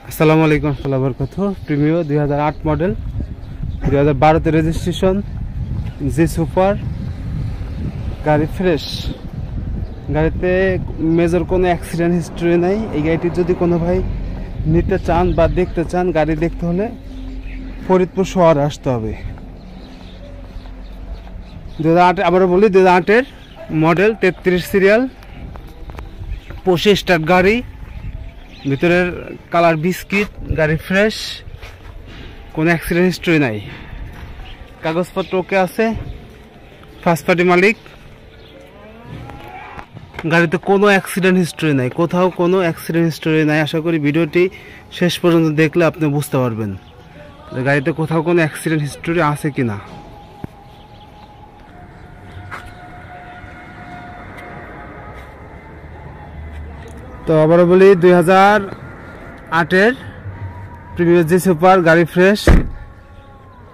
আসসালামু আলাইকুম রহমতুল্লাহি ওয়া বারাকাতুহু। প্রিমিও 2008 মডেল, 2012 তে রেজিস্ট্রেশন, জি সুপার গাড়ি ফ্রেশ। গাড়িতে মেজর কোনো অ্যাক্সিডেন্ট হিস্ট্রি নাই। এই গাড়িটি যদি কোনো ভাই নিতে চান বা দেখতে চান, গাড়ি দেখতে হলে ফরিদপুর শহরে আসতে হবে। 2008 আমরা বলি 2008-এর মডেল, 33 সিরিয়াল, 25 স্টার্ট গাড়ি, ভিতরের কালার বিস্কিট, গাড়ি ফ্রেশ, কোনো অ্যাক্সিডেন্ট হিস্ট্রি নাই, কাগজপত্র ওকে আছে, ফার্স্ট পার্টি মালিক। গাড়িতে কোনো অ্যাক্সিডেন্ট হিস্ট্রি নাই, কোথাও কোনো অ্যাক্সিডেন্ট হিস্ট্রি নাই। আশা করি ভিডিওটি শেষ পর্যন্ত দেখলে আপনি বুঝতে পারবেন গাড়িতে কোথাও কোনো অ্যাক্সিডেন্ট হিস্ট্রি আছে কিনা। তো আবারও বলি 2008-এর প্রিমিও জি সুপার গাড়ি ফ্রেশ।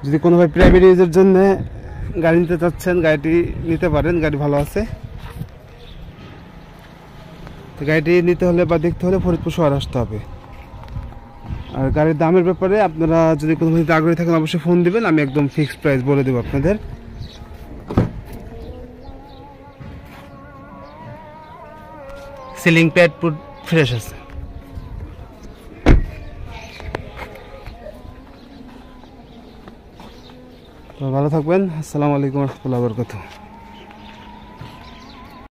যদি কোনো ভাই প্রাইভেট ইউজের জন্য গাড়ি নিতে চাচ্ছেন, গাড়িটি নিতে পারেন, গাড়ি ভালো আছে। তো গাড়িটি নিতে হলে বা দেখতে হলে ফরিদপুর শহর আসতে হবে। আর গাড়ির দামের ব্যাপারে আপনারা যদি কোনো ভাই আগ্রহী থাকেন অবশ্যই ফোন দিবেন, আমি একদম ফিক্সড প্রাইস বলে দেবো আপনাদের। সিলিং প্যাড পুরো ফ্রেশ আছে। তো ভালো থাকবেন। আসসালামু আলাইকুম রহমতুল্লাহি ওয়া বারাকাতুহু।